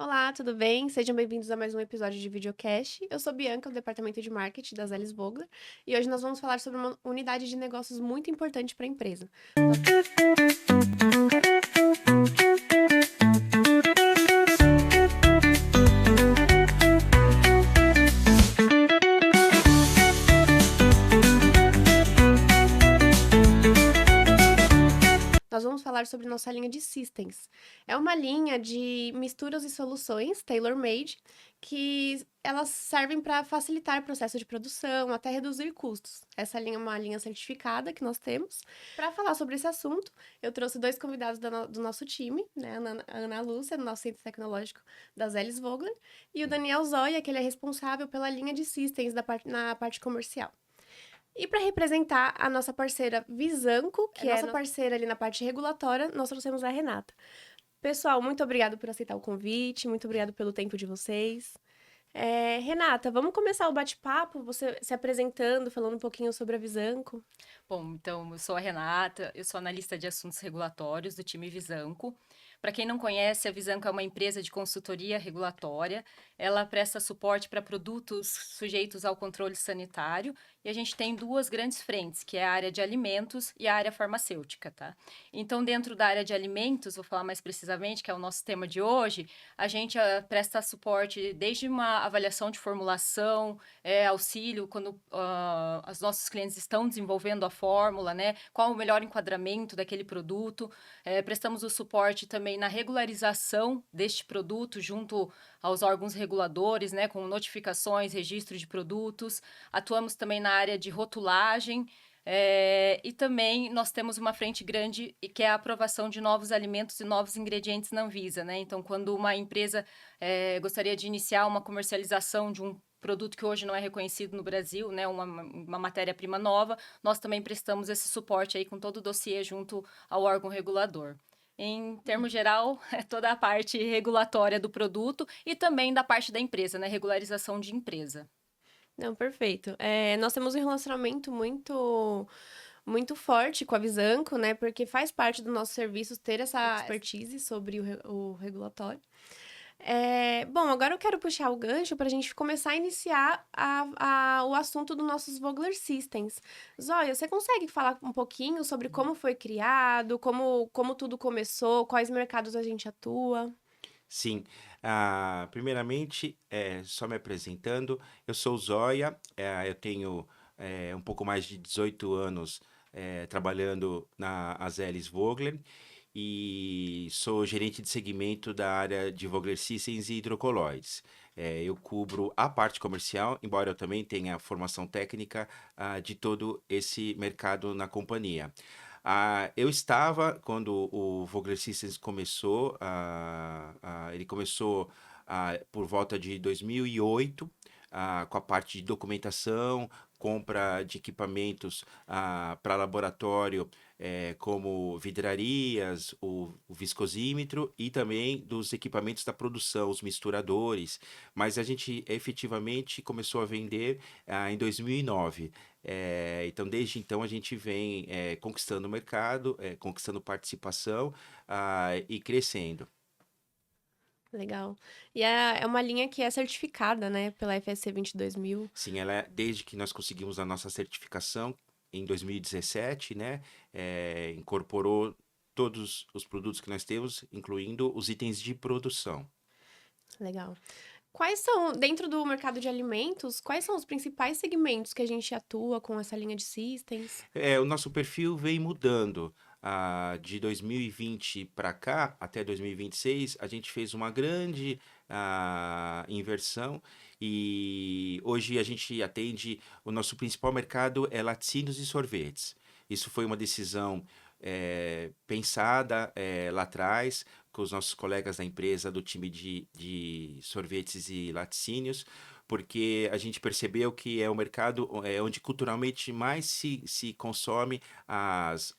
Olá, tudo bem? Sejam bem-vindos a mais um episódio de Videocast. Eu sou Bianca, do departamento de marketing da Zeles Vogler, e hoje nós vamos falar sobre uma unidade de negócios muito importante para a empresa. Nós vamos falar sobre nossa linha de systems. É uma linha de misturas e soluções tailor-made que elas servem para facilitar o processo de produção, até reduzir custos. Essa linha é uma linha certificada que nós temos. Para falar sobre esse assunto, eu trouxe dois convidados do nosso time, né? A Ana Lúcia, do nosso centro tecnológico da Zeles Vogler, e o Daniel Zoya, que ele é responsável pela linha de systems na parte comercial. E para representar a nossa parceira Visanco, que é nossa parceira ali na parte regulatória, nós trouxemos a Renata. Pessoal, muito obrigado por aceitar o convite, muito obrigado pelo tempo de vocês. Renata, vamos começar o bate-papo, você se apresentando, falando um pouquinho sobre a Visanco. Bom, então eu sou a Renata, eu sou analista de assuntos regulatórios do time Visanco. Para quem não conhece, a Visanco é uma empresa de consultoria regulatória. Ela presta suporte para produtos sujeitos ao controle sanitário e a gente tem duas grandes frentes, que é a área de alimentos e a área farmacêutica, tá? Então, dentro da área de alimentos, vou falar mais precisamente, que é o nosso tema de hoje, a gente presta suporte desde uma avaliação de formulação, auxílio quando os nossos clientes estão desenvolvendo a fórmula, né? Qual o melhor enquadramento daquele produto. Prestamos o suporte também na regularização deste produto junto aos órgãos reguladores, né? Com notificações, registro de produtos. Atuamos também na área de rotulagem. E também nós temos uma frente grande que é a aprovação de novos alimentos e novos ingredientes na Anvisa, né? Então, quando uma empresa gostaria de iniciar uma comercialização de um produto que hoje não é reconhecido no Brasil, né, uma matéria-prima nova, nós também prestamos esse suporte aí com todo o dossiê junto ao órgão regulador. Em termos geral, é toda a parte regulatória do produto e também da parte da empresa, né, regularização de empresa. Não, perfeito. Nós temos um relacionamento muito forte com a Visanco, né? Porque faz parte do nosso serviço ter essa expertise sobre o regulatório. Bom, agora eu quero puxar o gancho para a gente começar a iniciar o assunto dos nossos Vogler Systems. Zóia, você consegue falar um pouquinho sobre como foi criado, como tudo começou, quais mercados a gente atua? Sim. Primeiramente, só me apresentando, eu sou o Zóia, eu tenho um pouco mais de 18 anos trabalhando na Azelis Vogler e sou gerente de segmento da área de Vogler Systems e hidrocolloides. Eu cubro a parte comercial, embora eu também tenha formação técnica de todo esse mercado na companhia. Eu estava quando o Vogler Systems começou, ele começou por volta de 2008, com a parte de documentação, compra de equipamentos para laboratório, como vidrarias, o viscosímetro e também dos equipamentos da produção, os misturadores. Mas a gente efetivamente começou a vender em 2009. Então, desde então, a gente vem conquistando o mercado, conquistando participação e crescendo. Legal. E é uma linha que é certificada, né, pela FSC 22000. Sim, desde que nós conseguimos a nossa certificação em 2017, né, incorporou todos os produtos que nós temos, incluindo os itens de produção. Legal. Quais são, dentro do mercado de alimentos, quais são os principais segmentos que a gente atua com essa linha de systems? O nosso perfil vem mudando. De 2020 para cá, até 2026, a gente fez uma grande inversão e hoje a gente atende, o nosso principal mercado é laticínios e sorvetes. Isso foi uma decisão pensada lá atrás com os nossos colegas da empresa do time de sorvetes e laticínios, porque a gente percebeu que é o mercado onde culturalmente mais se consome as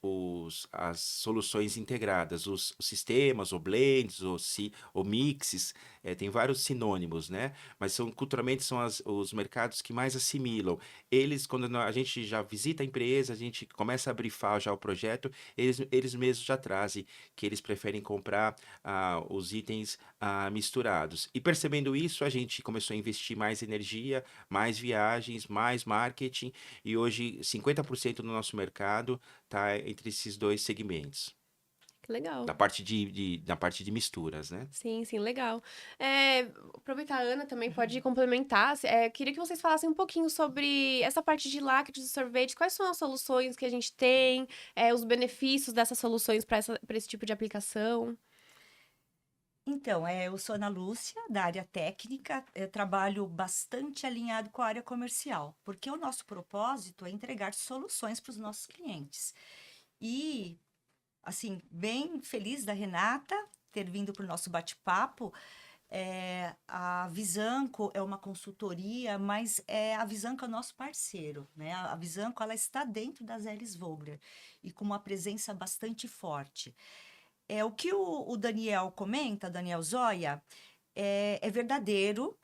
soluções integradas, os sistemas, ou blends, ou mixes, tem vários sinônimos, né? Mas culturalmente são os mercados que mais assimilam. Eles, quando a gente já visita a empresa, a gente começa a brifar já o projeto, eles mesmos já trazem que eles preferem comprar os itens misturados. E percebendo isso, a gente começou a investir mais energia, mais viagens, mais marketing, e hoje 50% do nosso mercado está entre esses dois segmentos, Que legal. na parte de misturas, né? Sim, sim, legal. Aproveitar a Ana também pode complementar. Queria que vocês falassem um pouquinho sobre essa parte de lácteos e sorvete. Quais são as soluções que a gente tem, os benefícios dessas soluções para esse tipo de aplicação? Então, eu sou Ana Lúcia, da área técnica, eu trabalho bastante alinhado com a área comercial, porque o nosso propósito é entregar soluções para os nossos clientes. E, assim, bem feliz da Renata ter vindo para o nosso bate-papo. A Visanco é uma consultoria, mas a Visanco é nosso parceiro, né? A Visanco, ela está dentro das Elis Vogler e com uma presença bastante forte. O que o Daniel comenta, Daniel Zoya, é verdadeiro.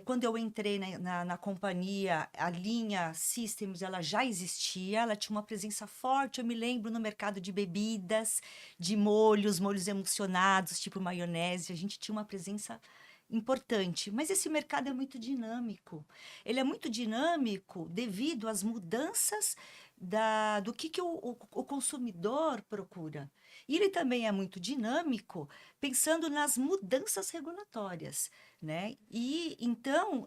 Quando eu entrei na companhia, a linha Systems ela já existia, ela tinha uma presença forte, eu me lembro, no mercado de bebidas, de molhos emulsionados, tipo maionese, a gente tinha uma presença importante. Mas esse mercado é muito dinâmico. Ele é muito dinâmico devido às mudanças do que o consumidor procura. E ele também é muito dinâmico pensando nas mudanças regulatórias, né? E então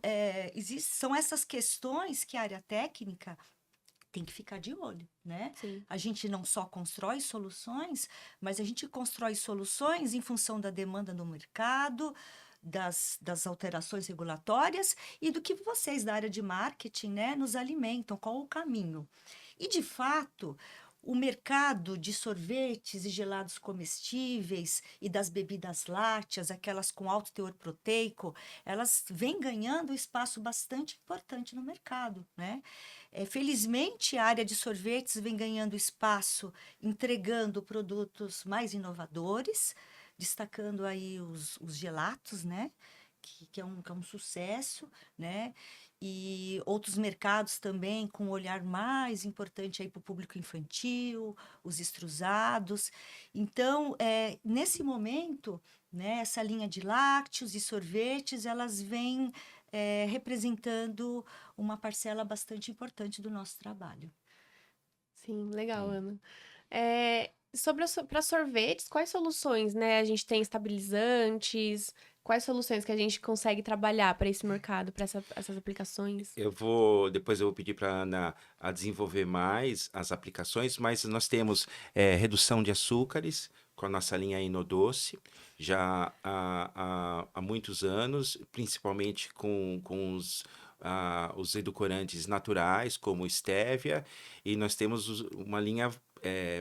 são essas questões que a área técnica tem que ficar de olho, né? Sim. A gente não só constrói soluções, mas a gente constrói soluções em função da demanda no mercado, das alterações regulatórias e do que vocês da área de marketing, né, nos alimentam, qual o caminho. E, de fato, o mercado de sorvetes e gelados comestíveis e das bebidas lácteas, aquelas com alto teor proteico, elas vêm ganhando espaço bastante importante no mercado, né? Felizmente, a área de sorvetes vem ganhando espaço, entregando produtos mais inovadores, destacando aí os gelatos, né? Que é um sucesso, né? E outros mercados também com um olhar mais importante aí para o público infantil, os extrusados. Então, nesse momento, né, essa linha de lácteos e sorvetes, elas vêm representando uma parcela bastante importante do nosso trabalho. Sim, legal, Ana. Para sorvetes, quais soluções, né? A gente tem estabilizantes, quais soluções que a gente consegue trabalhar para esse mercado, para essas aplicações? Depois eu vou pedir para a Ana a desenvolver mais as aplicações, mas nós temos redução de açúcares com a nossa linha Inodoce, já há muitos anos, principalmente com os edulcorantes naturais, como stevia, e nós temos uma linha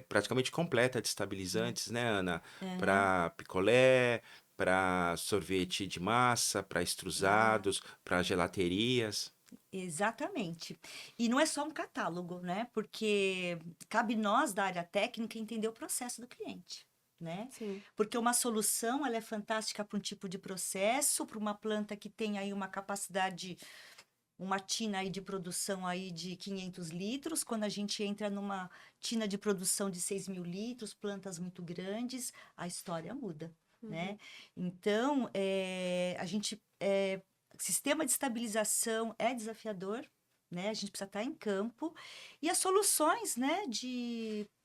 praticamente completa de estabilizantes, né, Ana? Aham. Para picolé, para sorvete de massa, para extrusados, para gelaterias. Exatamente. E não é só um catálogo, né? Porque cabe nós da área técnica entender o processo do cliente, né? Sim. Porque uma solução, ela é fantástica para um tipo de processo, para uma planta que tem aí uma capacidade, uma tina aí de produção aí de 500 litros. Quando a gente entra numa tina de produção de 6.000 litros, plantas muito grandes, a história muda, né? Então, a gente sistema de estabilização é desafiador, né? A gente precisa estar em campo. E as soluções, né,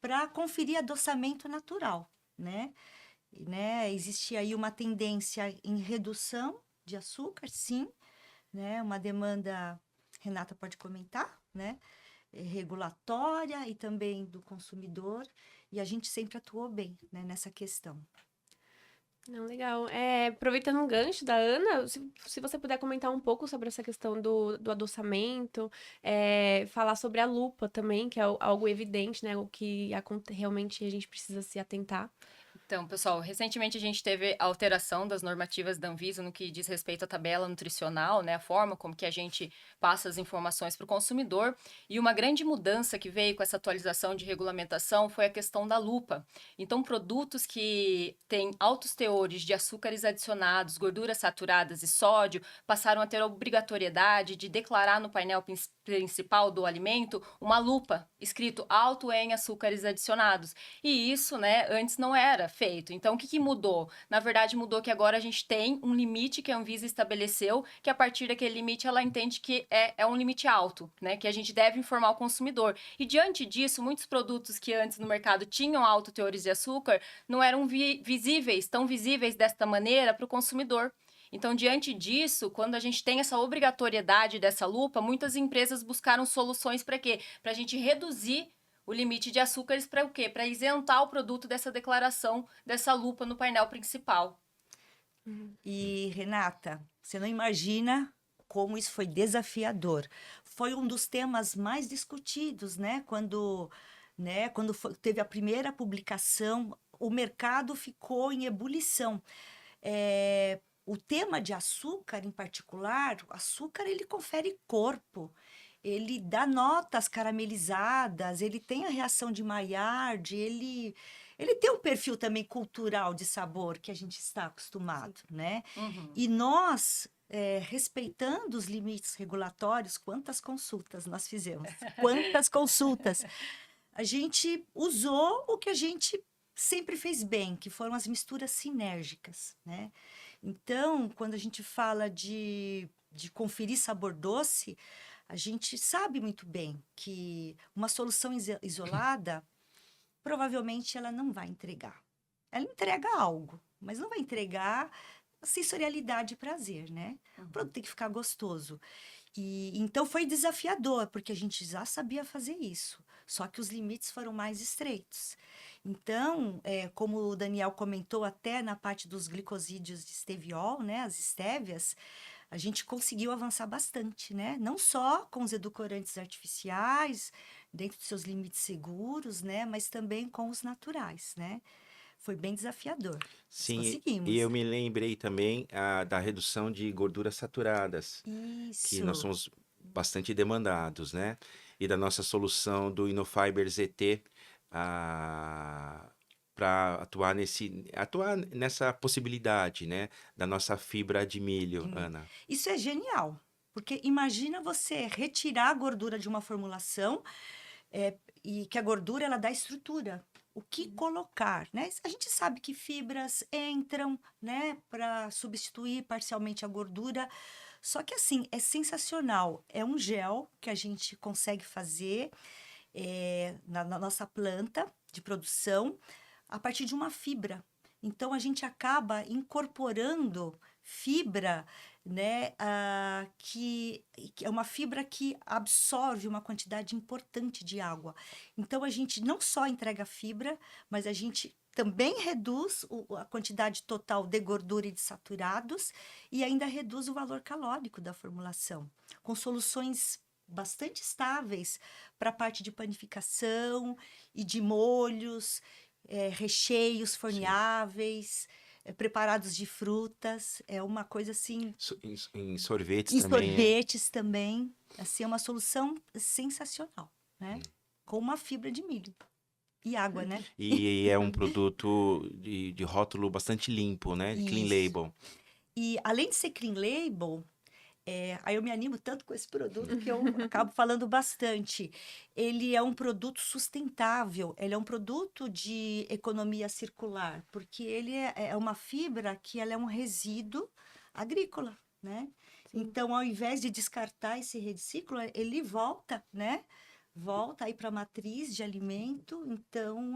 para conferir adoçamento natural, né? Existe aí uma tendência em redução de açúcar, sim, né? Uma demanda, Renata pode comentar, né? Regulatória e também do consumidor. E a gente sempre atuou bem, né, nessa questão. Não, legal. Aproveitando um gancho da Ana, se você puder comentar um pouco sobre essa questão do adoçamento, falar sobre a lupa também, que é algo evidente, né? O que realmente a gente precisa se atentar. Então, pessoal, recentemente a gente teve a alteração das normativas da Anvisa no que diz respeito à tabela nutricional, né, a forma como que a gente passa as informações para o consumidor, e uma grande mudança que veio com essa atualização de regulamentação foi a questão da lupa. Então, produtos que têm altos teores de açúcares adicionados, gorduras saturadas e sódio, passaram a ter a obrigatoriedade de declarar no painel principal do alimento uma lupa escrito alto em açúcares adicionados. E isso, né, antes não era feito. Então, o que que mudou? Na verdade, mudou que agora a gente tem um limite que a Anvisa estabeleceu, que a partir daquele limite ela entende que é um limite alto, né? Que a gente deve informar o consumidor. E diante disso, muitos produtos que antes no mercado tinham alto teores de açúcar não eram tão visíveis desta maneira para o consumidor. Então, diante disso, quando a gente tem essa obrigatoriedade dessa lupa, muitas empresas buscaram soluções para quê? Para a gente reduzir o limite de açúcares para o quê? Para isentar o produto dessa declaração, dessa lupa no painel principal. E, Renata, você não imagina como isso foi desafiador. Foi um dos temas mais discutidos, né? Quando teve a primeira publicação, o mercado ficou em ebulição. O tema de açúcar, em particular, o açúcar ele confere corpo, ele dá notas caramelizadas, ele tem a reação de Maillard, ele tem um perfil também cultural de sabor que a gente está acostumado, né? Uhum. E nós, respeitando os limites regulatórios, quantas consultas nós fizemos? Quantas consultas? A gente usou o que a gente sempre fez bem, que foram as misturas sinérgicas, né? Então, quando a gente fala de conferir sabor doce, a gente sabe muito bem que uma solução isolada, provavelmente ela não vai entregar. Ela entrega algo, mas não vai entregar a sensorialidade e prazer, né? O produto tem que ficar gostoso. E então foi desafiador, porque a gente já sabia fazer isso, só que os limites foram mais estreitos. Então, como o Daniel comentou até na parte dos glicosídeos de esteviol, né, as estévias, a gente conseguiu avançar bastante, né? Não só com os edulcorantes artificiais, dentro dos seus limites seguros, né, mas também com os naturais, né? Foi bem desafiador. Mas Sim, conseguimos. e eu me lembrei também da redução de gorduras saturadas, que nós Isso. somos bastante demandados, né? E da nossa solução do Inofiber ZT para atuar nessa possibilidade, né? Da nossa fibra de milho, Ana. Isso é genial, porque imagina você retirar a gordura de uma formulação e que a gordura ela dá estrutura. O que colocar, né? A gente sabe que fibras entram, né, para substituir parcialmente a gordura. Só que assim, é sensacional. É um gel que a gente consegue fazer na nossa planta de produção a partir de uma fibra. Então a gente acaba incorporando fibra, né, que é uma fibra que absorve uma quantidade importante de água. Então a gente não só entrega fibra, mas a gente também reduz a quantidade total de gordura e de saturados e ainda reduz o valor calórico da formulação, com soluções bastante estáveis para a parte de panificação e de molhos, recheios forneáveis, preparados de frutas. É uma coisa assim. Em sorvetes Em também, sorvetes também. Assim, é uma solução sensacional, né? Com uma fibra de milho. E água, né? E é um produto de rótulo bastante limpo, né? Clean Isso. label. E além de ser clean label, aí eu me animo tanto com esse produto que eu acabo falando bastante. Ele é um produto sustentável, ele é um produto de economia circular, porque ele é uma fibra que ela é um resíduo agrícola, né? Então, ao invés de descartar esse reciclo, ele volta, né? Volta aí para a matriz de alimento. Então,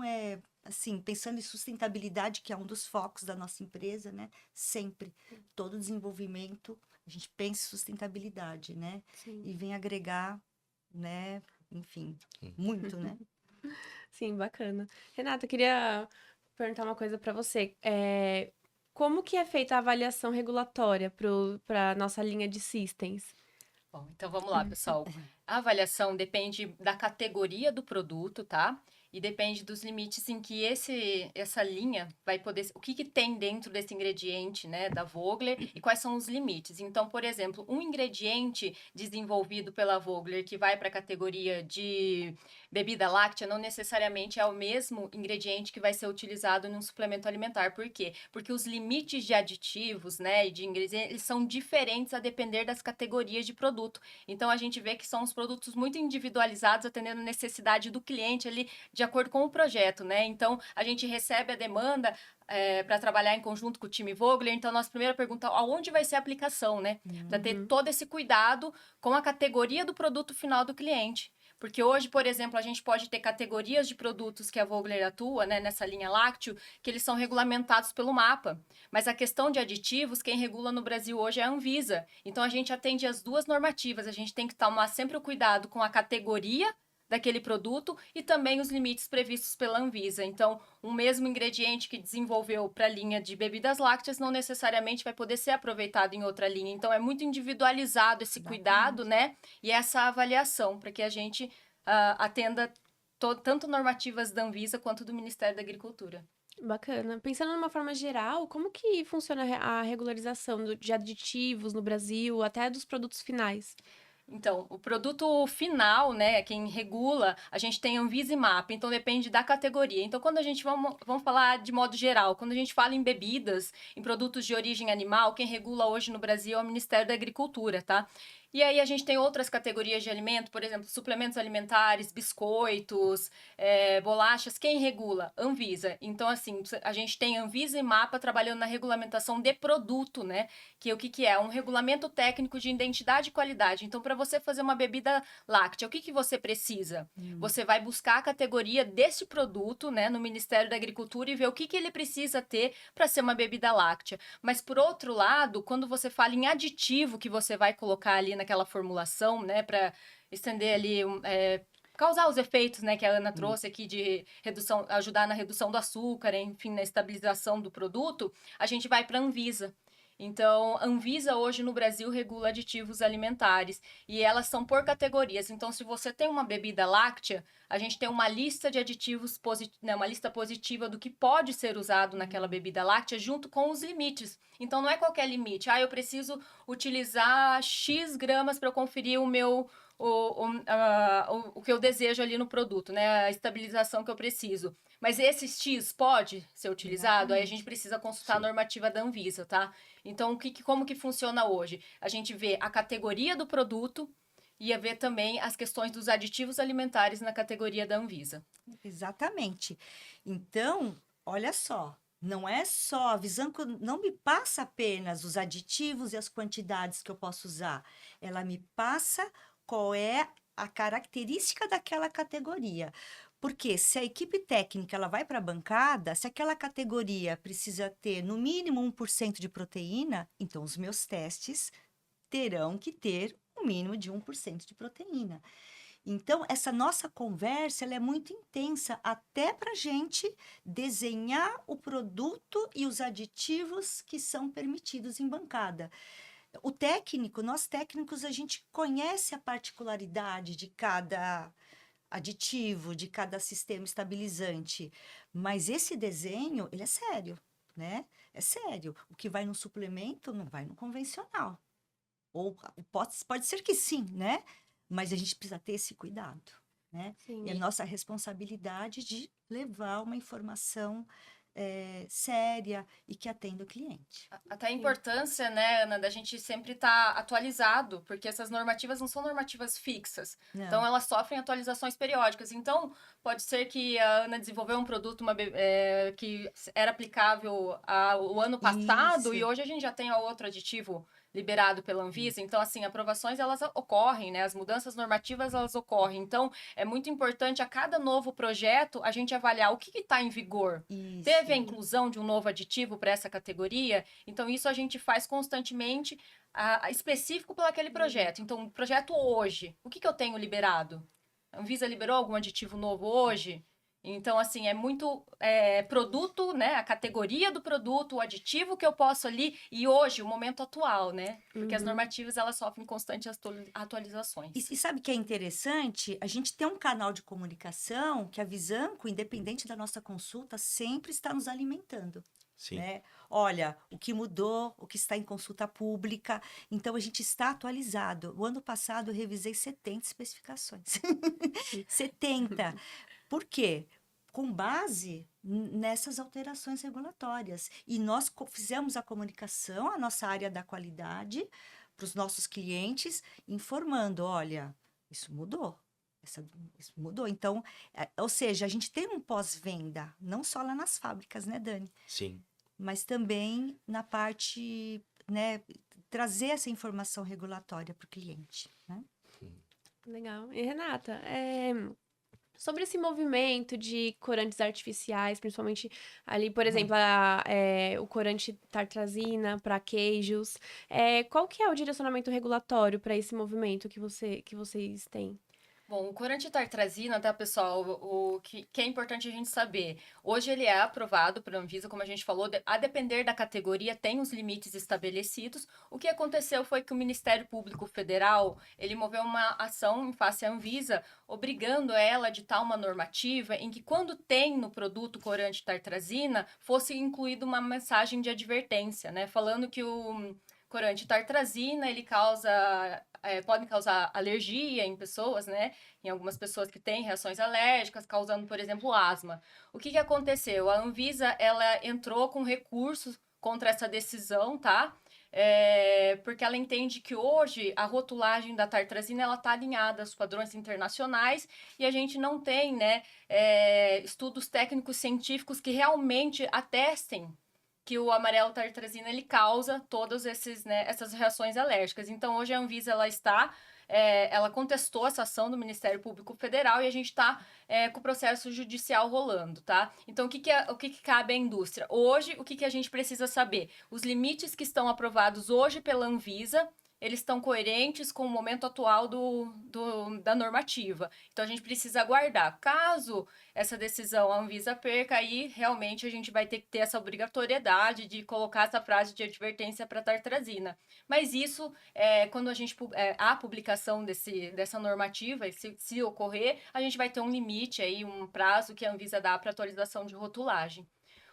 assim, pensando em sustentabilidade, que é um dos focos da nossa empresa, né? Sempre, todo desenvolvimento, a gente pensa em sustentabilidade, né? Sim. E vem agregar, né? Enfim, muito, né? Sim, bacana. Renata, eu queria perguntar uma coisa para você. Como que é feita a avaliação regulatória para a nossa linha de systems? Bom, então vamos lá, pessoal. A avaliação depende da categoria do produto, tá? E depende dos limites em que essa linha vai poder... O que tem dentro desse ingrediente, né, da Vogler e quais são os limites. Então, por exemplo, um ingrediente desenvolvido pela Vogler que vai para a categoria de bebida láctea não necessariamente é o mesmo ingrediente que vai ser utilizado num suplemento alimentar. Por quê? Porque os limites de aditivos, né, e de ingredientes, eles são diferentes a depender das categorias de produto. Então, a gente vê que são os produtos muito individualizados, atendendo a necessidade do cliente ali, de acordo com o projeto, né? Então, a gente recebe a demanda para trabalhar em conjunto com o time Vogler. Então, nossa primeira pergunta, aonde vai ser a aplicação, né? Para ter todo esse cuidado com a categoria do produto final do cliente. Porque hoje, por exemplo, a gente pode ter categorias de produtos que a Vogler atua, né, nessa linha lácteo, que eles são regulamentados pelo mapa. Mas a questão de aditivos, quem regula no Brasil hoje é a Anvisa. Então, a gente atende as duas normativas. A gente tem que tomar sempre o cuidado com a categoria daquele produto e também os limites previstos pela Anvisa. Então, um mesmo ingrediente que desenvolveu para a linha de bebidas lácteas não necessariamente vai poder ser aproveitado em outra linha. Então, é muito individualizado esse cuidado, né? E essa avaliação para que a gente atenda tanto normativas da Anvisa quanto do Ministério da Agricultura. Bacana. Pensando numa forma geral, como que funciona a regularização de aditivos no Brasil, até dos produtos finais? Então, o produto final, né, quem regula, a gente tem Anvisa e MAP, então depende da categoria. Então, quando a gente, vamos falar de modo geral, quando a gente fala em bebidas, em produtos de origem animal, quem regula hoje no Brasil é o Ministério da Agricultura, tá? E aí a gente tem outras categorias de alimento, por exemplo, suplementos alimentares, biscoitos, bolachas. Quem regula? Anvisa. Então, assim, a gente tem Anvisa e MAPA trabalhando na regulamentação de produto, né? Que o que é? Um regulamento técnico de identidade e qualidade. Então, para você fazer uma bebida láctea, o que você precisa? Você vai buscar a categoria desse produto, né, no Ministério da Agricultura e ver o que ele precisa ter para ser uma bebida láctea. Mas, por outro lado, quando você fala em aditivo que você vai colocar ali naquela formulação, né, para estender ali, causar os efeitos, né, que a Ana trouxe aqui de redução, ajudar na redução do açúcar, enfim, na estabilização do produto, a gente vai para a Anvisa. Então, a Anvisa hoje no Brasil regula aditivos alimentares e elas são por categorias. Então, se você tem uma bebida láctea, a gente tem uma lista de aditivos, uma lista positiva do que pode ser usado naquela bebida láctea junto com os limites. Então, não é qualquer limite. Eu preciso utilizar X gramas para conferir o que eu desejo ali no produto, né? A estabilização que eu preciso. Mas esse X pode ser utilizado? Aí a gente precisa consultar a normativa da Anvisa, tá? Então, como que funciona hoje? A gente vê a categoria do produto e ver também as questões dos aditivos alimentares na categoria da Anvisa. Exatamente. Então, olha só, não é só, a Visanco não me passa apenas os aditivos e as quantidades que eu posso usar, ela me passa qual é a característica daquela categoria. Porque se a equipe técnica ela vai para a bancada, se aquela categoria precisa ter no mínimo 1% de proteína, então os meus testes terão que ter um mínimo de 1% de proteína. Então, essa nossa conversa ela é muito intensa, até para a gente desenhar o produto e os aditivos que são permitidos em bancada. O técnico, nós técnicos, a gente conhece a particularidade de cada aditivo, de cada sistema estabilizante, mas esse desenho, ele é sério, né? É sério. O que vai no suplemento não vai no convencional. Ou pode ser que sim, né? Mas a gente precisa ter esse cuidado, né? Sim. E a nossa responsabilidade de levar uma informação séria e que atenda o cliente. Até a importância, né, Ana, da gente sempre estar atualizado, porque essas normativas não são normativas fixas. Não. Então, elas sofrem atualizações periódicas. Então, pode ser que a Ana desenvolveu um produto que era aplicável o ano passado Isso. e hoje a gente já tem outro aditivo liberado pela Anvisa. Então, assim, aprovações, elas ocorrem, né? As mudanças normativas, elas ocorrem. Então, é muito importante a cada novo projeto a gente avaliar o que está em vigor. Isso. Teve a inclusão de um novo aditivo para essa categoria? Então, isso a gente faz constantemente específico para aquele projeto. Então, projeto hoje, o que eu tenho liberado? A Anvisa liberou algum aditivo novo hoje? Então, assim, é muito produto, né? A categoria do produto, o aditivo que eu posso ali e hoje, o momento atual, né? Porque as normativas, elas sofrem constantes atualizações. E sabe que é interessante? A gente tem um canal de comunicação que a Visanco, independente da nossa consulta, sempre está nos alimentando. Sim. né? Olha, o que mudou, o que está em consulta pública. Então, a gente está atualizado. O ano passado, eu revisei 70 especificações. 70. Por quê? Com base nessas alterações regulatórias. E nós fizemos a comunicação, a nossa área da qualidade, para os nossos clientes, informando: olha, isso mudou. Isso mudou. Então, ou seja, a gente tem um pós-venda, não só lá nas fábricas, né, Dani? Sim. Mas também na parte, né, trazer essa informação regulatória para o cliente, né? Legal. E Renata, sobre esse movimento de corantes artificiais, principalmente ali, por exemplo, o corante tartrazina para queijos, qual que é o direcionamento regulatório para esse movimento que vocês têm? Bom, o corante tartrazina, tá, pessoal? O que é importante a gente saber. Hoje ele é aprovado pela Anvisa, como a gente falou, a depender da categoria, tem os limites estabelecidos. O que aconteceu foi que o Ministério Público Federal, ele moveu uma ação em face à Anvisa, obrigando ela a editar uma normativa em que quando tem no produto corante tartrazina, fosse incluída uma mensagem de advertência, né? Falando que o corante tartrazina, ele pode causar alergia em pessoas, né? Em algumas pessoas que têm reações alérgicas, causando, por exemplo, asma. O que aconteceu? A Anvisa, ela entrou com recursos contra essa decisão, tá? Porque ela entende que hoje a rotulagem da tartrazina, ela está alinhada aos padrões internacionais e a gente não tem, né, estudos técnicos científicos que realmente atestem que o amarelo tartrazina ele causa todas essas reações alérgicas. Então, hoje a Anvisa ela contestou essa ação do Ministério Público Federal e a gente está com o processo judicial rolando, tá? Então, o que cabe à indústria? Hoje, o que a gente precisa saber? Os limites que estão aprovados hoje pela Anvisa, eles estão coerentes com o momento atual da normativa. Então, a gente precisa aguardar. Caso essa decisão a Anvisa perca, aí realmente a gente vai ter que ter essa obrigatoriedade de colocar essa frase de advertência para tartrazina. Mas isso, quando a publicação dessa normativa, se ocorrer, a gente vai ter um limite aí, um prazo que a Anvisa dá para atualização de rotulagem.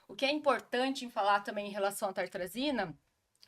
O que é importante em falar também em relação à tartrazina,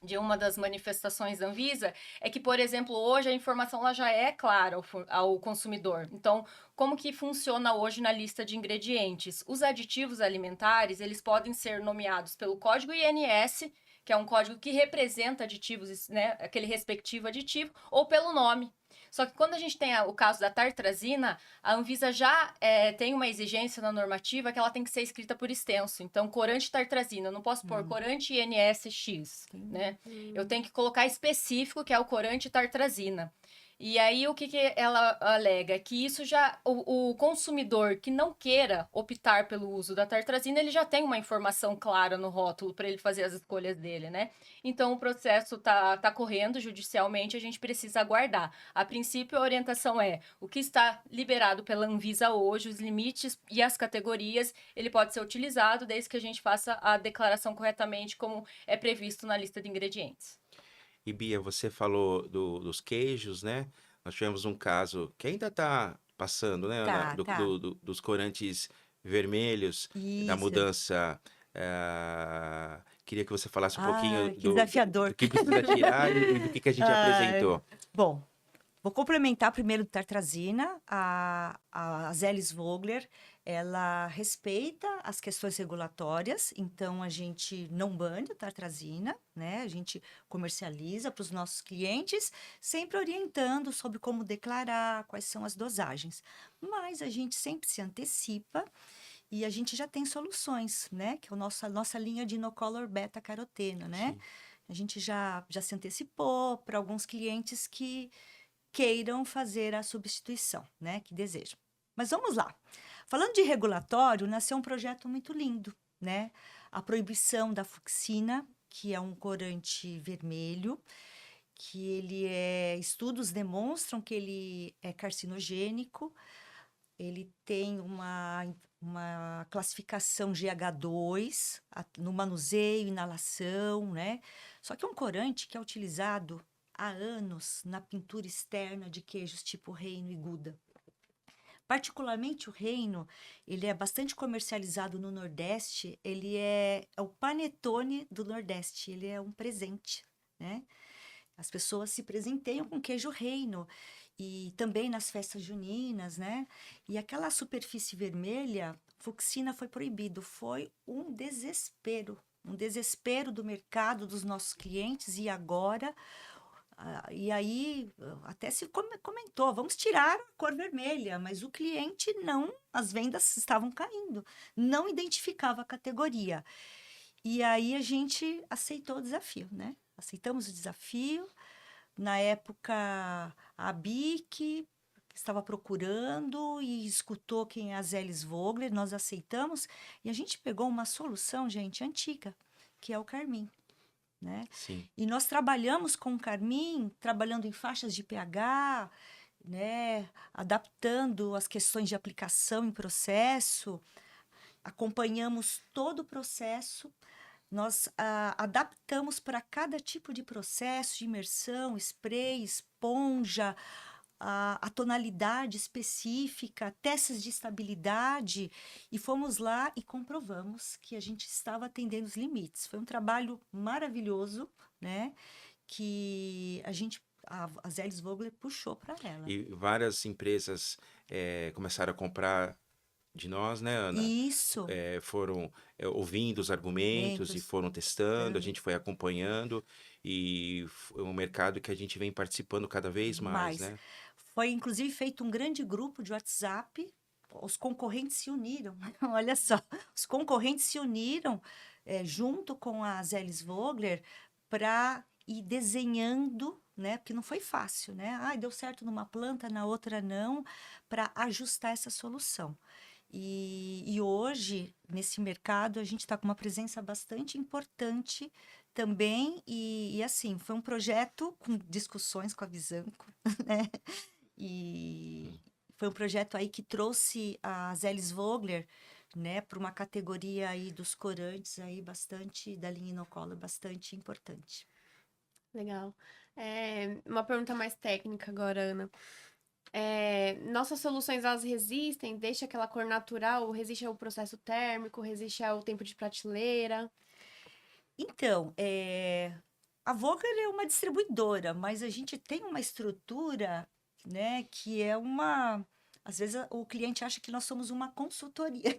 de uma das manifestações da Anvisa, é que, por exemplo, hoje a informação ela já é clara ao consumidor. Então, como que funciona hoje na lista de ingredientes? Os aditivos alimentares, eles podem ser nomeados pelo código INS, que é um código que representa aditivos, né, aquele respectivo aditivo, ou pelo nome. Só que quando a gente tem o caso da tartrazina, a Anvisa já tem uma exigência na normativa que ela tem que ser escrita por extenso. Então, corante tartrazina, eu não posso pôr corante INSX, né? Eu tenho que colocar específico, que é o corante tartrazina. E aí, o que ela alega? Que isso o consumidor que não queira optar pelo uso da tartrazina, ele já tem uma informação clara no rótulo para ele fazer as escolhas dele, né? Então, o processo tá correndo judicialmente, a gente precisa aguardar. A princípio, a orientação é o que está liberado pela Anvisa hoje, os limites e as categorias, ele pode ser utilizado desde que a gente faça a declaração corretamente, como é previsto na lista de ingredientes. E Bia, você falou dos queijos, né? Nós tivemos um caso que ainda está passando, né, Ana? Tá. Dos corantes vermelhos, da Isso. mudança. Queria que você falasse um pouquinho Que desafiador. do que precisa tirar e do que a gente apresentou. Bom, vou complementar primeiro do tartrazina. A Zelis Vogler, ela respeita as questões regulatórias, então a gente não bane o tartrazina, né? A gente comercializa para os nossos clientes, sempre orientando sobre como declarar, quais são as dosagens. Mas a gente sempre se antecipa e a gente já tem soluções, né? Que é a nossa linha de inocolor beta-caroteno, né? Sim. A gente já se antecipou para alguns clientes que queiram fazer a substituição, né, que desejam. Mas vamos lá. Falando de regulatório, nasceu um projeto muito lindo, né? A proibição da fucsina, que é um corante vermelho, estudos demonstram que ele é carcinogênico, ele tem uma classificação GH2 no manuseio, inalação, né? Só que é um corante que é utilizado há anos na pintura externa de queijos tipo Reino e Gouda. Particularmente o Reino, ele é bastante comercializado no Nordeste, ele é o panetone do Nordeste, ele é um presente, né? As pessoas se presenteiam com queijo Reino e também nas festas juninas, né? E aquela superfície vermelha, fucsina foi proibido, foi um desespero do mercado, dos nossos clientes e agora e aí até se comentou, vamos tirar a cor vermelha, mas o cliente não, as vendas estavam caindo, não identificava a categoria. E aí a gente aceitou o desafio, né? Aceitamos o desafio. Na época, a BIC estava procurando e escutou quem é a Zélis Vogler, nós aceitamos e a gente pegou uma solução, gente, antiga, que é o carmim, né? Sim. E nós trabalhamos com o carmim, trabalhando em faixas de pH, né? Adaptando as questões de aplicação em processo, acompanhamos todo o processo. Nós adaptamos para cada tipo de processo, de imersão, spray, esponja, a tonalidade específica, testes de estabilidade, e fomos lá e comprovamos que a gente estava atendendo os limites. Foi um trabalho maravilhoso, né? Que a Zélis Vogler puxou para ela. E várias empresas começaram a comprar de nós, né, Ana? Isso, Foram ouvindo os argumentos e foram testando, a gente foi acompanhando e é um mercado que a gente vem participando cada vez mais, mais. né? Foi inclusive feito um grande grupo de WhatsApp. Os concorrentes se uniram. Olha só, os concorrentes se uniram junto com a Zélis Vogler para ir desenhando, né? Porque não foi fácil, né? Ah, deu certo numa planta, na outra não, para ajustar essa solução. E hoje, nesse mercado, a gente está com uma presença bastante importante também. E assim, foi um projeto com discussões com a Visanco, né? E foi um projeto aí que trouxe a Zélis Vogler, né, para uma categoria aí dos corantes aí bastante, da linha inocolor, bastante importante. Legal. Uma pergunta mais técnica agora, Ana. Nossas soluções, elas resistem? Deixa aquela cor natural? Resiste ao processo térmico? Resiste ao tempo de prateleira? Então, a Vogler é uma distribuidora, mas a gente tem uma estrutura, né, que é uma. Às vezes o cliente acha que nós somos uma consultoria.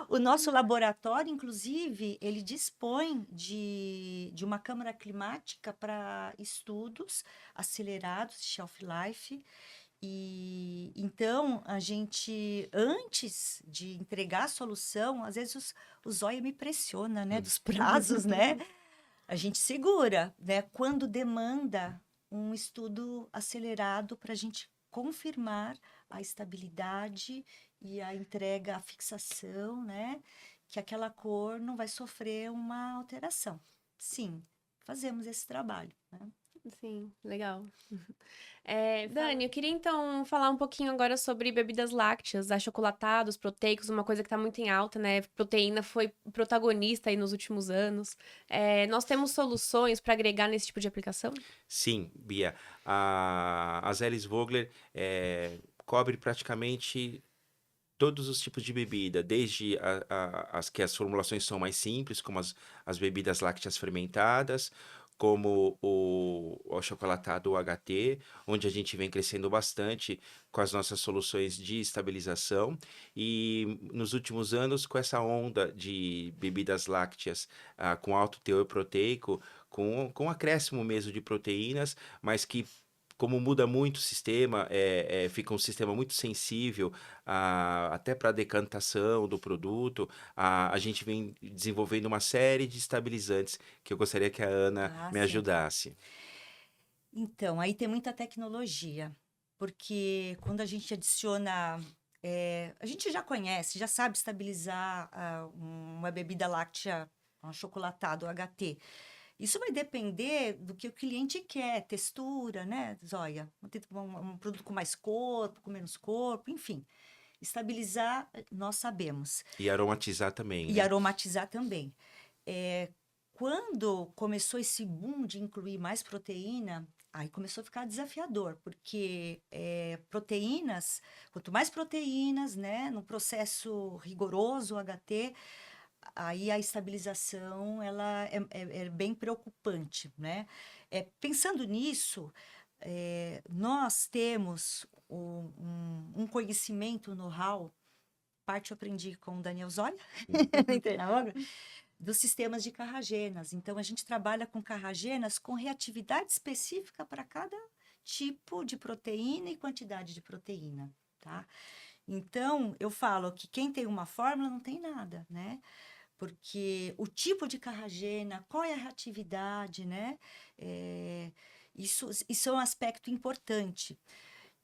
O nosso laboratório, inclusive, ele dispõe de uma câmara climática para estudos acelerados de shelf life. E então a gente, antes de entregar a solução, às vezes o zóio me pressiona, né, dos prazos, né? A gente segura, né? Quando demanda um estudo acelerado para a gente confirmar a estabilidade e a entrega, a fixação, né? Que aquela cor não vai sofrer uma alteração. Sim, fazemos esse trabalho, né? Sim, legal. Dani, eu queria então falar um pouquinho agora sobre bebidas lácteas, achocolatados, proteicos, uma coisa que tá muito em alta, né? Proteína foi protagonista aí nos últimos anos. Nós temos soluções para agregar nesse tipo de aplicação? Sim, Bia. A Zélis Vogler cobre praticamente todos os tipos de bebida, desde as que as formulações são mais simples, como as bebidas lácteas fermentadas, como o achocolatado UHT, onde a gente vem crescendo bastante com as nossas soluções de estabilização. E nos últimos anos, com essa onda de bebidas lácteas com alto teor proteico, com acréscimo mesmo de proteínas, mas que como muda muito o sistema, fica um sistema muito sensível até para a decantação do produto. A gente vem desenvolvendo uma série de estabilizantes que eu gostaria que a Ana me Sim. ajudasse. Então, aí tem muita tecnologia, porque quando a gente adiciona. A gente já conhece, já sabe estabilizar uma bebida láctea, um achocolatado, HT. Isso vai depender do que o cliente quer, textura, né, Zóia? Um produto com mais corpo, com menos corpo, enfim. Estabilizar, nós sabemos. E aromatizar também, E né? aromatizar também. quando começou esse boom de incluir mais proteína, aí começou a ficar desafiador, porque proteínas, quanto mais proteínas, né, no processo rigoroso, HT, aí a estabilização ela é bem preocupante, né? Pensando nisso, nós temos um conhecimento, know-how, parte eu aprendi com o Daniel Zóia, entrei na obra, dos sistemas de carragenas. Então, a gente trabalha com carragenas com reatividade específica para cada tipo de proteína e quantidade de proteína, tá? Então, eu falo que quem tem uma fórmula não tem nada, né? Porque o tipo de carragena, qual é a reatividade, né? Isso é um aspecto importante.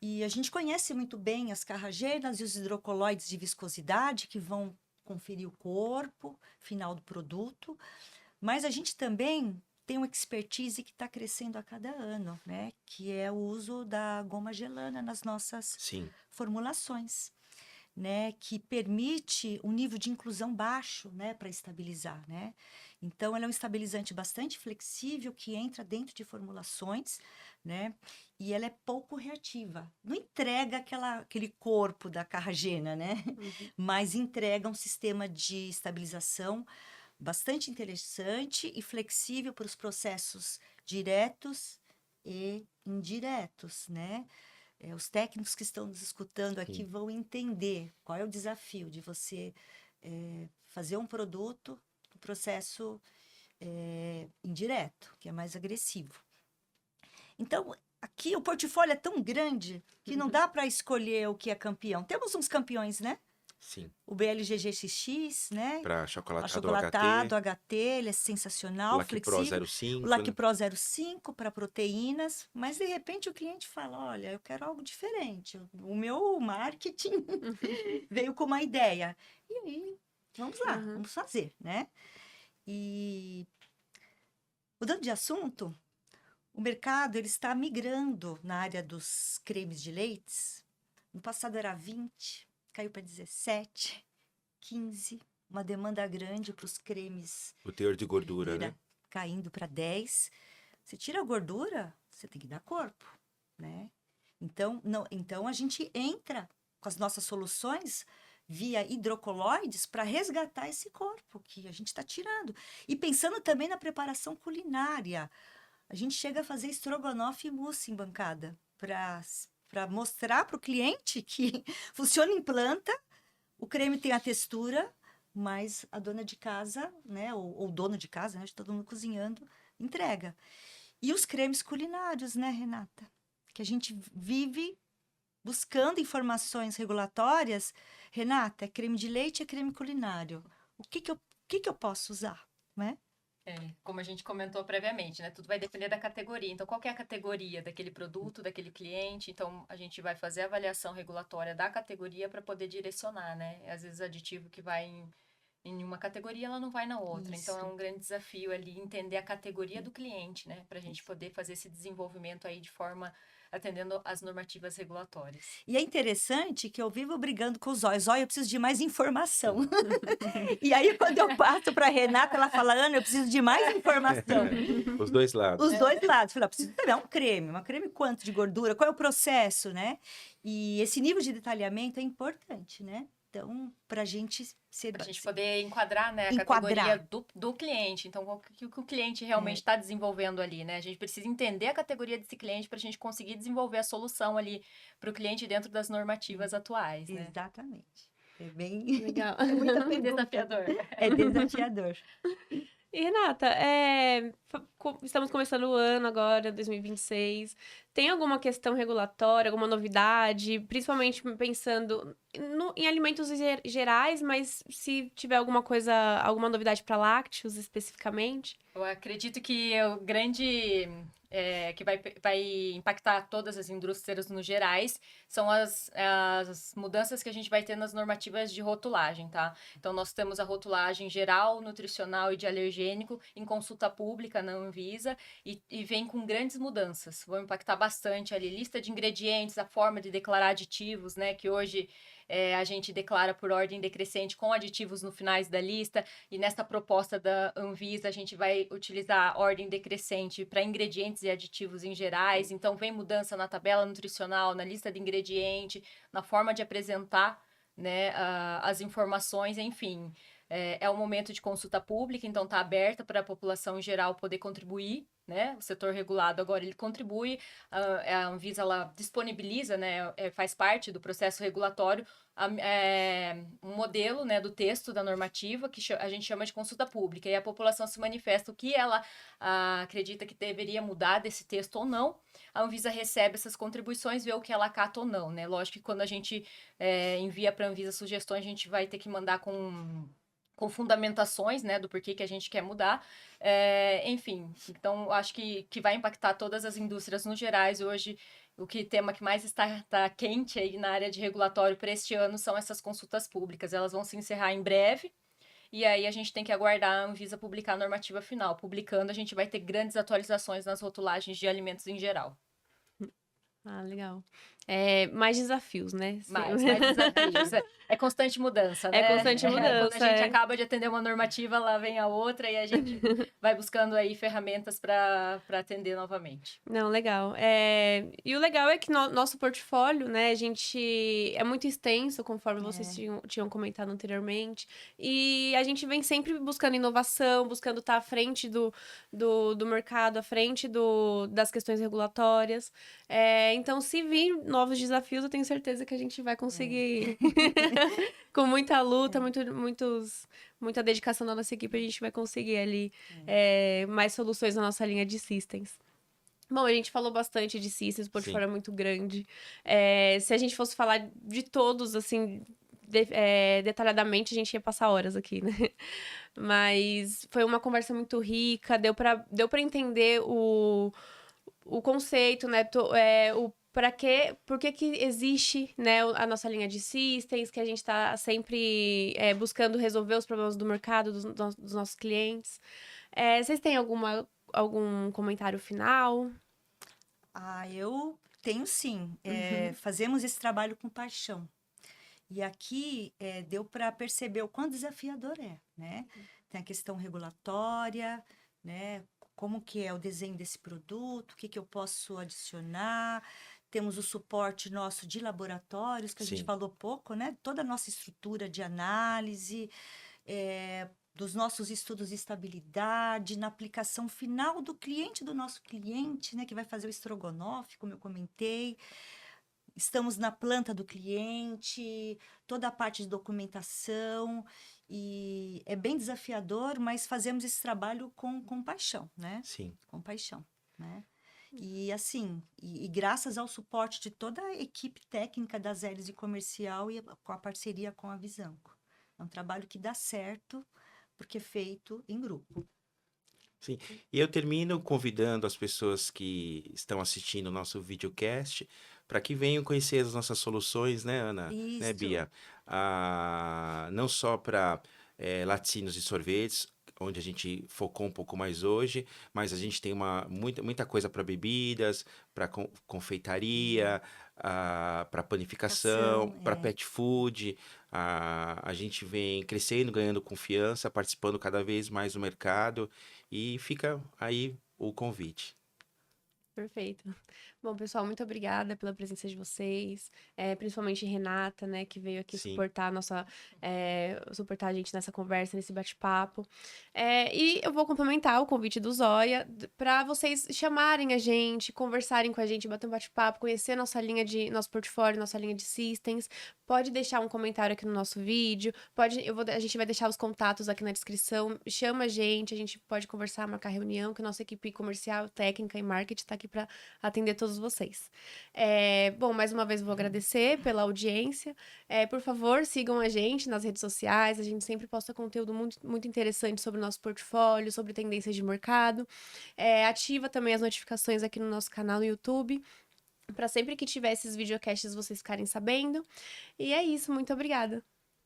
E a gente conhece muito bem as carragenas e os hidrocoloides de viscosidade que vão conferir o corpo final do produto, mas a gente também tem uma expertise que está crescendo a cada ano, né? Que é o uso da goma gelana nas nossas Sim. formulações, né? Que permite um nível de inclusão baixo, né? Para estabilizar, né? Então, ela é um estabilizante bastante flexível que entra dentro de formulações, né? E ela é pouco reativa. Não entrega aquele corpo da carragena, né? Uhum. Mas entrega um sistema de estabilização bastante interessante e flexível para os processos diretos e indiretos, né? Os técnicos que estão nos escutando aqui Sim. vão entender qual é o desafio de você fazer um produto no processo indireto, que é mais agressivo. Então, aqui o portfólio é tão grande que não dá para escolher o que é campeão. Temos uns campeões, né? Sim. O BLGGXX, né? Para chocolatado Achocolatado, HT, HT, ele é sensacional, Lac Pro flexível. 05, O Lac né? Pro 05 para proteínas, mas de repente o cliente fala, olha, eu quero algo diferente. O meu marketing veio com uma ideia. E aí, vamos lá, Uhum. vamos fazer, né? E mudando de assunto, o mercado ele está migrando na área dos cremes de leites. No passado era 20, caiu para 17, 15, uma demanda grande para os cremes O teor de gordura, né? caindo para 10. Você tira a gordura, você tem que dar corpo, né? Então a gente entra com as nossas soluções via hidrocoloides para resgatar esse corpo que a gente está tirando. E pensando também na preparação culinária. A gente chega a fazer estrogonofe e mousse em bancada para mostrar para o cliente que funciona em planta, o creme tem a textura, mas a dona de casa, né, ou dono de casa, né, de todo mundo cozinhando, entrega. E os cremes culinários, né, Renata? Que a gente vive buscando informações regulatórias. Renata, é creme de leite, é creme culinário. O que que eu posso usar, né? Como a gente comentou previamente, né? Tudo vai depender da categoria. Então, qual que é a categoria daquele produto, daquele cliente? Então, a gente vai fazer a avaliação regulatória da categoria para poder direcionar, né? Às vezes, aditivo que vai em uma categoria, ela não vai na outra. Então, é Isso. um grande desafio ali entender a categoria do cliente, né? Para a gente poder fazer esse desenvolvimento aí de forma atendendo às normativas regulatórias. E é interessante que eu vivo brigando com o Zóia. Zóia, eu preciso de mais informação. E aí, quando eu passo para a Renata, ela fala, Ana, eu preciso de mais informação. Os dois lados. Os dois lados. Eu falei, preciso saber, uma creme quanto de gordura, qual é o processo, né? E esse nível de detalhamento é importante, né? Então, para a gente ser... Para a gente poder enquadrar, né, a Enquadrar. categoria do cliente. Então, o que o cliente realmente está desenvolvendo ali, né? A gente precisa entender a categoria desse cliente para a gente conseguir desenvolver a solução ali para o cliente dentro das normativas atuais, né? Exatamente. É bem... Legal. É muita pergunta. Desafiador. É desafiador. E, Renata, estamos começando o ano agora, 2026. Tem alguma questão regulatória, alguma novidade? Principalmente pensando em alimentos gerais, mas se tiver alguma coisa, alguma novidade para lácteos especificamente? Eu acredito que o grande que vai impactar todas as indústrias no gerais são as mudanças que a gente vai ter nas normativas de rotulagem, tá? Então, nós temos a rotulagem geral, nutricional e de alergênico em consulta pública na Anvisa e vem com grandes mudanças. Vão impactar bastante ali, lista de ingredientes, a forma de declarar aditivos, né? Que hoje a gente declara por ordem decrescente com aditivos no finais da lista, e nesta proposta da Anvisa a gente vai utilizar ordem decrescente para ingredientes e aditivos em gerais, então vem mudança na tabela nutricional, na lista de ingrediente, na forma de apresentar, né, as informações, enfim. É um momento de consulta pública, então está aberta para a população em geral poder contribuir, né? O setor regulado agora ele contribui, a Anvisa ela disponibiliza, né? Faz parte do processo regulatório um modelo, né, do texto da normativa que a gente chama de consulta pública, e a população se manifesta o que ela acredita que deveria mudar desse texto ou não. A Anvisa recebe essas contribuições, vê o que ela acata ou não, né? Lógico que quando a gente envia para a Anvisa sugestões, a gente vai ter que mandar com fundamentações, né, do porquê que a gente quer mudar. Enfim, então acho que vai impactar todas as indústrias no gerais. Hoje, tema que mais está quente aí na área de regulatório para este ano são essas consultas públicas. Elas vão se encerrar em breve, e aí a gente tem que aguardar a Anvisa publicar a normativa final. Publicando, a gente vai ter grandes atualizações nas rotulagens de alimentos em geral. Ah, legal. Mais desafios, né? Mais desafios. É constante mudança, né? É constante mudança. Quando a gente acaba de atender uma normativa, lá vem a outra, e a gente vai buscando aí ferramentas para atender novamente. Não, legal. E o legal é que nosso portfólio, né, a gente é muito extenso, conforme vocês tinham comentado anteriormente, e a gente vem sempre buscando inovação, buscando estar à frente do mercado, à frente das questões regulatórias. Então, se vir novos desafios, eu tenho certeza que a gente vai conseguir, com muita luta, muita dedicação da nossa equipe, a gente vai conseguir ali mais soluções na nossa linha de systems. Bom, a gente falou bastante de systems, o portfólio é muito grande. Se a gente fosse falar de todos, assim, detalhadamente, a gente ia passar horas aqui, né? Mas foi uma conversa muito rica, deu pra entender o conceito, né? Por que existe, né, a nossa linha de systems, que a gente está sempre buscando resolver os problemas do mercado, dos nossos clientes. Vocês têm algum comentário final? Eu tenho sim. Fazemos esse trabalho com paixão. E aqui deu para perceber o quão desafiador né? Tem a questão regulatória, né? Como que é o desenho desse produto, o que eu posso adicionar. Temos o suporte nosso de laboratórios, que a gente falou pouco, né? Toda a nossa estrutura de análise, dos nossos estudos de estabilidade, na aplicação final do nosso cliente, né? Que vai fazer o estrogonofe, como eu comentei. Estamos na planta do cliente, toda a parte de documentação, e é bem desafiador, mas fazemos esse trabalho com paixão, né? Sim. Com paixão, né? E assim, e graças ao suporte de toda a equipe técnica das Hélice Comercial e com a parceria com a Visanco. É um trabalho que dá certo, porque é feito em grupo. Sim, e eu termino convidando as pessoas que estão assistindo o nosso videocast para que venham conhecer as nossas soluções, né, Ana? Isso. Né, Bia? Não só para laticínios e sorvetes, onde a gente focou um pouco mais hoje, mas a gente tem muita coisa para bebidas, para confeitaria, para panificação, para pet food. A gente vem crescendo, ganhando confiança, participando cada vez mais do mercado, e fica aí o convite. Perfeito. Bom, pessoal, muito obrigada pela presença de vocês, principalmente Renata, né, que veio aqui suportar a gente nessa conversa, nesse bate-papo. E eu vou complementar o convite do Zóia para vocês chamarem a gente, conversarem com a gente, bater um bate-papo, conhecer nosso portfólio, nossa linha de systems. Pode deixar um comentário aqui no nosso vídeo, a gente vai deixar os contatos aqui na descrição. Chama a gente pode conversar, marcar reunião, que a nossa equipe comercial, técnica e marketing está aqui para atender todos vocês. Bom, mais uma vez vou agradecer pela audiência. Por favor, sigam a gente nas redes sociais. A gente sempre posta conteúdo muito, muito interessante sobre o nosso portfólio, sobre tendências de mercado. Ativa também as notificações aqui no nosso canal no YouTube, para sempre que tiver esses videocasts vocês ficarem sabendo. E é isso, muito obrigada.